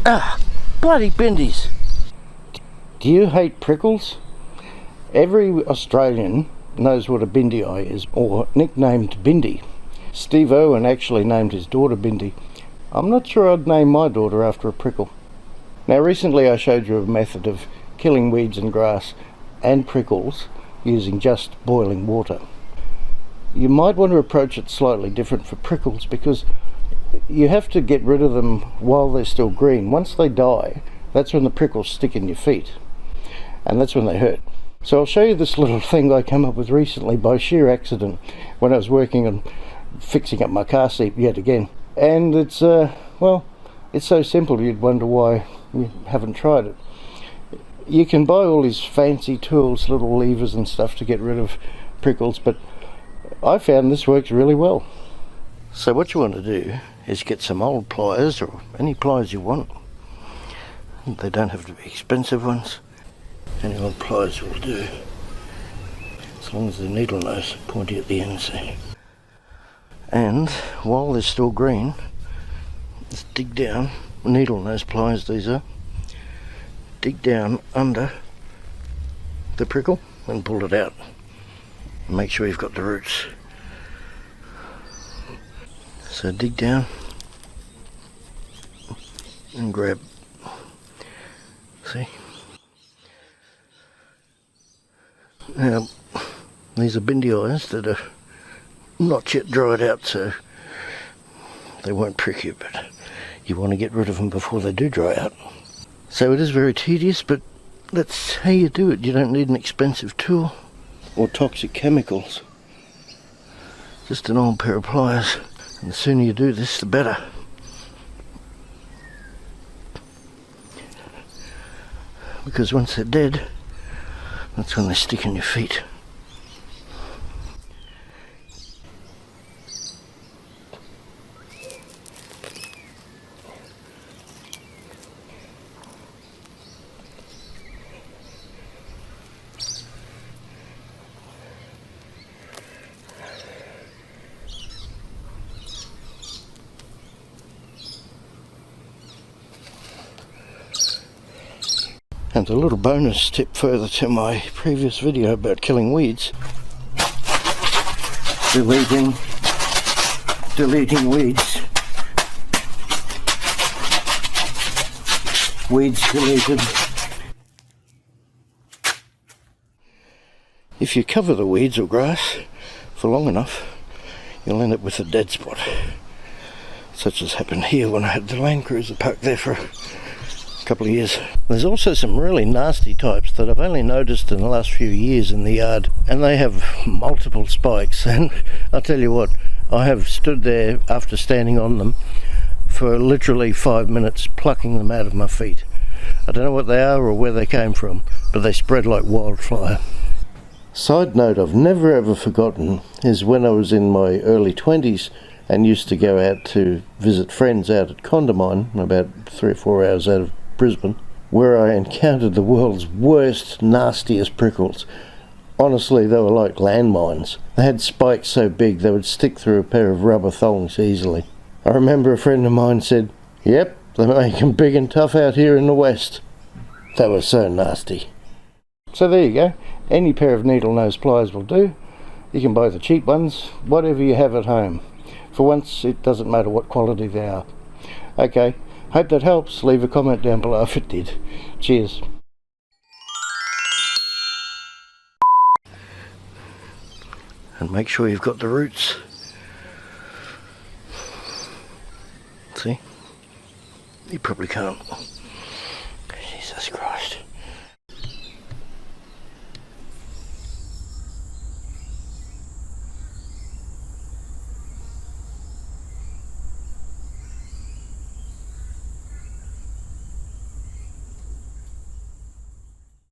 Ah, bloody Bindiis. Do you hate prickles? Every Australian knows what a Bindii is, or nicknamed Bindi. Steve Irwin actually named his daughter Bindi. I'm not sure I'd name my daughter after a prickle. Now recently I showed you a method of killing weeds and grass and prickles using just boiling water. You might want to approach it slightly different for prickles because you have to get rid of them while they're still green. Once they die, that's when the prickles stick in your feet, and that's when they hurt. So I'll show you this little thing I came up with recently by sheer accident when I was working on fixing up my car seat yet again. And it's, well, it's so simple you'd wonder why you haven't tried it. You can buy all these fancy tools, little levers and stuff to get rid of prickles, but I found this works really well. So what you want to do is get some old pliers, or any pliers you want. They don't have to be expensive ones. Any old pliers will do, as long as the needle nose is pointy at the ends there. And while they're still green, just dig down, needle nose pliers these are, dig down under the prickle and pull it out. And make sure you've got the roots. So dig down and grab, see? Now, these are Bindiis that are not yet dried out, so they won't prick you, but you want to get rid of them before they do dry out. So it is very tedious, but that's how you do it. You don't need an expensive tool or toxic chemicals. Just an old pair of pliers, and the sooner you do this, the better. Because once they're dead, that's when they stick in your feet. And a little bonus tip further to my previous video about killing weeds. Deleting weeds. Weeds deleted. If you cover the weeds or grass for long enough, you'll end up with a dead spot. Such as happened here when I had the Land Cruiser parked there for a couple of years. There's also some really nasty types that I've only noticed in the last few years in the yard, and they have multiple spikes, and I'll tell you what, I have stood there after standing on them for literally 5 minutes plucking them out of my feet. I don't know what they are or where they came from, but they spread like wildfire. Side note I've never ever forgotten is when I was in my early 20s and used to go out to visit friends out at Condamine, about 3 or 4 hours out of Brisbane, where I encountered the world's worst, nastiest prickles. Honestly, they were like landmines. They had spikes so big they would stick through a pair of rubber thongs easily. I remember a friend of mine said, "Yep, they make them big and tough out here in the west." They were so nasty. So there you go. Any pair of needle nose pliers will do. You can buy the cheap ones, whatever you have at home. For once, it doesn't matter what quality they are. Okay. Hope that helps. Leave a comment down below if it did. Cheers. And make sure you've got the roots. See? You probably can't.